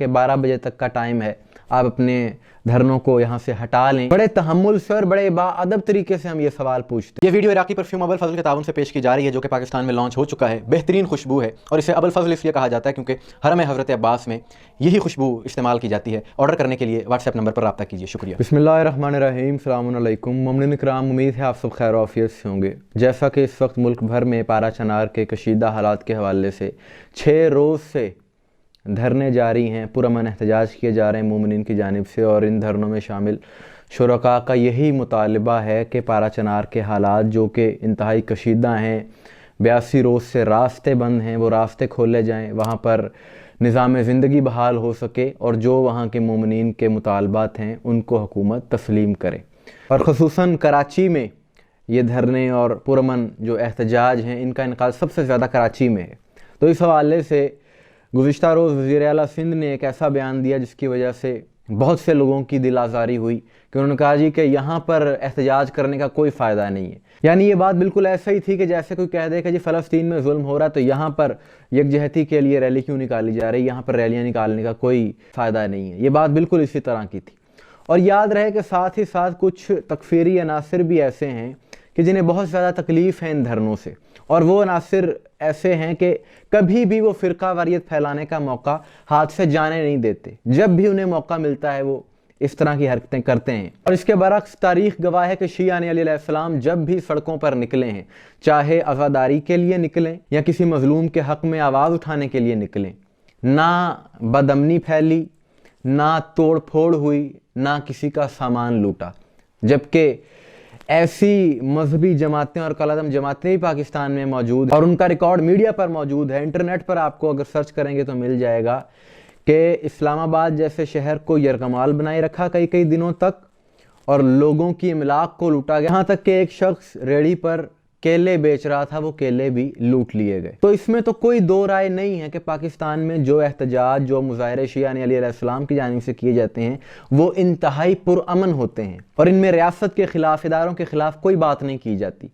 کہ 12 بجے تک کا ٹائم ہے، آپ اپنے دھرنوں کو یہاں سے ہٹا لیں۔ بڑے تحمل سے اور بڑے باادب طریقے سے ہم یہ سوال پوچھتے ہیں۔ یہ ویڈیو عراقی پرفیوم ابو الفضل کے تعاون سے پیش کی جا رہی ہے، جو کہ پاکستان میں لانچ ہو چکا ہے۔ بہترین خوشبو ہے اور اسے ابو الفضل اس لیے کہا جاتا ہے کیونکہ حرم حضرت عباس میں یہی خوشبو استعمال کی جاتی ہے۔ آرڈر کرنے کے لیے واٹس ایپ نمبر پر رابطہ کیجیے۔ شکریہ۔ بسم اللہ الرحمن الرحیم۔ السلام علیکم مومنین کرام، امید ہے آپ سب خیر و عافیت سے ہوں گے۔ جیسا کہ اس وقت ملک بھر میں پارا چنار کے کشیدہ حالات کے حوالے سے 6 روز سے دھرنے جاری ہیں، پرامن احتجاج کیے جا رہے ہیں مومنین کی جانب سے، اور ان دھرنوں میں شامل شرکاء کا یہی مطالبہ ہے کہ پارا چنار کے حالات جو کہ انتہائی کشیدہ ہیں، 82 روز سے راستے بند ہیں، وہ راستے کھولے جائیں، وہاں پر نظام زندگی بحال ہو سکے، اور جو وہاں کے مومنین کے مطالبات ہیں ان کو حکومت تسلیم کرے۔ اور خصوصاً کراچی میں یہ دھرنے اور پرامن جو احتجاج ہیں ان کا انعقاد سب سے زیادہ کراچی میں ہے۔ تو اس حوالے سے گزشتہ روز وزیر اعلیٰ سندھ نے ایک ایسا بیان دیا جس کی وجہ سے بہت سے لوگوں کی دل آزاری ہوئی کہ انہوں نے کہا جی کہ یہاں پر احتجاج کرنے کا کوئی فائدہ نہیں ہے۔ یعنی یہ بات بالکل ایسا ہی تھی کہ جیسے کوئی کہہ دے کہ جی فلسطین میں ظلم ہو رہا ہے تو یہاں پر یکجہتی کے لیے ریلی کیوں نکالی جا رہی ہے، یہاں پر ریلیاں نکالنے کا کوئی فائدہ نہیں ہے۔ یہ بات بالکل اسی طرح کی تھی۔ اور یاد رہے کہ ساتھ ہی ساتھ کچھ تکفیری عناصر بھی ایسے ہیں کہ جنہیں بہت زیادہ تکلیف ہے ان دھرنوں سے، اور وہ عناصر ایسے ہیں کہ کبھی بھی وہ فرقہ واریت پھیلانے کا موقع ہاتھ سے جانے نہیں دیتے۔ جب بھی انہیں موقع ملتا ہے وہ اس طرح کی حرکتیں کرتے ہیں۔ اور اس کے برعکس تاریخ گواہ ہے کہ شیعہ علیہ السلام جب بھی سڑکوں پر نکلے ہیں، چاہے عزاداری کے لیے نکلیں یا کسی مظلوم کے حق میں آواز اٹھانے کے لیے نکلیں، نہ بدامنی پھیلی، نہ توڑ پھوڑ ہوئی، نہ کسی کا سامان لوٹا۔ جبکہ ایسی مذہبی جماعتیں اور کالعدم جماعتیں بھی پاکستان میں موجود ہیں، اور ان کا ریکارڈ میڈیا پر موجود ہے، انٹرنیٹ پر آپ کو اگر سرچ کریں گے تو مل جائے گا کہ اسلام آباد جیسے شہر کو یرغمال بنائے رکھا کئی دنوں تک، اور لوگوں کی املاک کو لوٹا گیا، یہاں تک کہ ایک شخص ریڑھی پر کیلے بیچ رہا تھا، وہ کیلے بھی لوٹ لیے گئے۔ تو اس میں تو کوئی دو رائے نہیں ہے کہ پاکستان میں جو احتجاج، جو مظاہرے شیعہ علیہ السلام کی جانب سے کیے جاتے ہیں وہ انتہائی پرامن ہوتے ہیں، اور ان میں ریاست کے خلاف، اداروں کے خلاف کوئی بات نہیں کی جاتی۔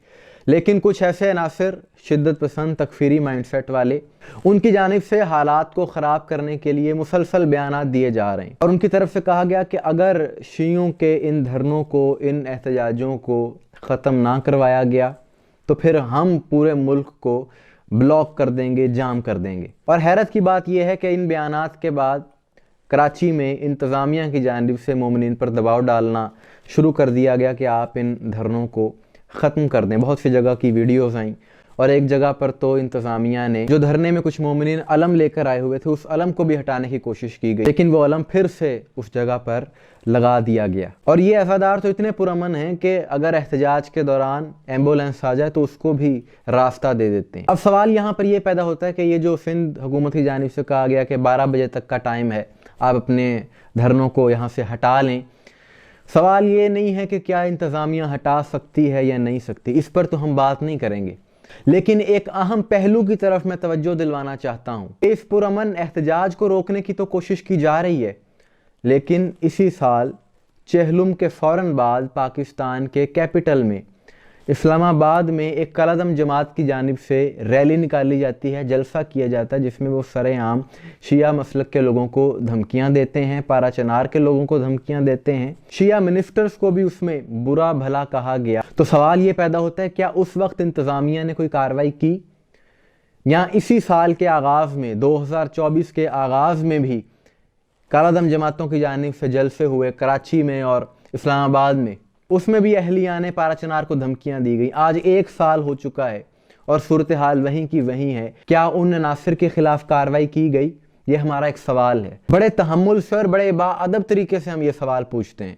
لیکن کچھ ایسے عناصر شدت پسند تکفیری مائنڈ سیٹ والے، ان کی جانب سے حالات کو خراب کرنے کے لیے مسلسل بیانات دیے جا رہے ہیں، اور ان کی طرف سے کہا گیا کہ اگر شیعوں کے ان دھرنوں کو، ان احتجاجوں کو ختم نہ کروایا گیا تو پھر ہم پورے ملک کو بلاک کر دیں گے، جام کر دیں گے۔ اور حیرت کی بات یہ ہے کہ ان بیانات کے بعد کراچی میں انتظامیہ کی جانب سے مومنین پر دباؤ ڈالنا شروع کر دیا گیا کہ آپ ان دھرنوں کو ختم کر دیں۔ بہت سی جگہ کی ویڈیوز آئیں، اور ایک جگہ پر تو انتظامیہ نے جو دھرنے میں کچھ مومنین علم لے کر آئے ہوئے تھے اس علم کو بھی ہٹانے کی کوشش کی گئی، لیکن وہ علم پھر سے اس جگہ پر لگا دیا گیا۔ اور یہ عزادار تو اتنے پرامن ہیں کہ اگر احتجاج کے دوران ایمبولینس آ جائے تو اس کو بھی راستہ دے دیتے ہیں۔ اب سوال یہاں پر یہ پیدا ہوتا ہے کہ یہ جو سندھ حکومت کی جانب سے کہا گیا کہ 12 بجے تک کا ٹائم ہے، آپ اپنے دھرنوں کو یہاں سے ہٹا لیں، سوال یہ نہیں ہے کہ کیا انتظامیہ ہٹا سکتی ہے یا نہیں سکتی، اس پر تو ہم بات نہیں کریں گے، لیکن ایک اہم پہلو کی طرف میں توجہ دلوانا چاہتا ہوں۔ اس پرامن احتجاج کو روکنے کی تو کوشش کی جا رہی ہے، لیکن اسی سال چہلم کے فوراً بعد پاکستان کے کیپٹل میں اسلام آباد میں ایک کالعدم جماعت کی جانب سے ریلی نکالی جاتی ہے، جلسہ کیا جاتا ہے، جس میں وہ سرِ عام شیعہ مسلک کے لوگوں کو دھمکیاں دیتے ہیں، پارا چنار کے لوگوں کو دھمکیاں دیتے ہیں، شیعہ منسٹرز کو بھی اس میں برا بھلا کہا گیا۔ تو سوال یہ پیدا ہوتا ہے کیا اس وقت انتظامیہ نے کوئی کارروائی کی، یا اسی سال کے آغاز میں 2024 کے آغاز میں بھی کالعدم جماعتوں کی جانب سے جلسے ہوئے کراچی میں اور اسلام آباد میں، اس میں بھی اہلیان پارا چنار کو دھمکیاں دی گئی۔ آج 1 سال ہو چکا ہے اور صورتحال وہیں کی وہیں ہے۔ کیا ان عناصر کے خلاف کارروائی کی گئی؟ یہ ہمارا ایک سوال ہے۔ بڑے تحمل سے اور بڑے باادب طریقے سے ہم یہ سوال پوچھتے ہیں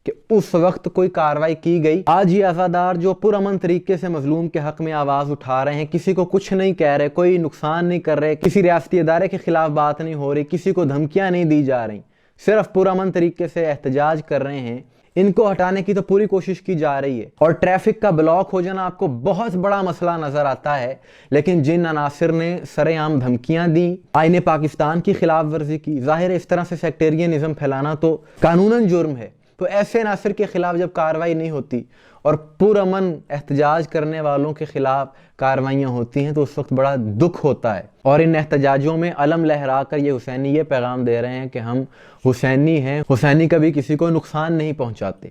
کہ اس وقت کوئی کارروائی کی گئی؟ آج یہ عزادار جو پرامن طریقے سے مظلوم کے حق میں آواز اٹھا رہے ہیں، کسی کو کچھ نہیں کہہ رہے، کوئی نقصان نہیں کر رہے، کسی ریاستی ادارے کے خلاف بات نہیں ہو رہی، کسی کو دھمکیاں نہیں دی جا رہی، صرف پرامن طریقے سے احتجاج کر رہے ہیں، ان کو ہٹانے کی تو پوری کوشش کی جا رہی ہے۔ اور ٹریفک کا بلاک ہو جانا آپ کو بہت بڑا مسئلہ نظر آتا ہے، لیکن جن عناصر نے سرِ عام دھمکیاں دیں، آئین پاکستان کی خلاف ورزی کی، ظاہر اس طرح سے سیکٹیرینزم پھیلانا تو قانوناً جرم ہے، تو ایسے عناصر کے خلاف جب کارروائی نہیں ہوتی اور پرامن احتجاج کرنے والوں کے خلاف کارروائیاں ہوتی ہیں تو اس وقت بڑا دکھ ہوتا ہے، اور ان احتجاجوں میں علم لہرا کر یہ حسینی یہ پیغام دے رہے ہیں کہ ہم حسینی ہیں، حسینی کبھی کسی کو نقصان نہیں پہنچاتے۔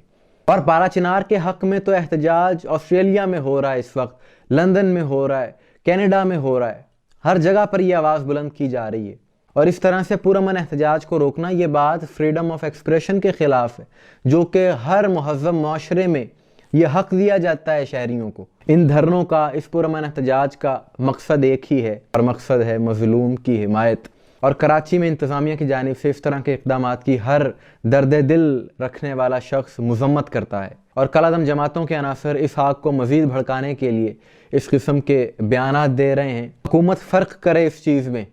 اور پارا چنار کے حق میں تو احتجاج آسٹریلیا میں ہو رہا ہے، اس وقت لندن میں ہو رہا ہے، کینیڈا میں ہو رہا ہے، ہر جگہ پر یہ آواز بلند کی جا رہی ہے، اور اس طرح سے پرامن احتجاج کو روکنا یہ بات فریڈم آف ایکسپریشن کے خلاف ہے، جو کہ ہر مہذب معاشرے میں یہ حق دیا جاتا ہے شہریوں کو۔ ان دھرنوں کا، اس پرامن احتجاج کا مقصد ایک ہی ہے، اور مقصد ہے مظلوم کی حمایت۔ اور کراچی میں انتظامیہ کی جانب سے اس طرح کے اقدامات کی ہر درد دل رکھنے والا شخص مذمت کرتا ہے، اور کالعدم جماعتوں کے عناصر اس آگ کو مزید بھڑکانے کے لیے اس قسم کے بیانات دے رہے ہیں۔ حکومت فرق کرے اس چیز میں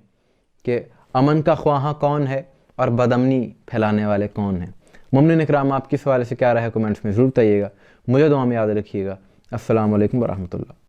کہ امن کا خواہاں کون ہے اور بدامنی پھیلانے والے کون ہیں۔ ممنون اکرام، آپ کی سوال سے کیا رہا ہے کمنٹس میں ضرور بتائیے گا، مجھے دعا میں یاد رکھیے گا۔ السلام علیکم ورحمۃ اللہ۔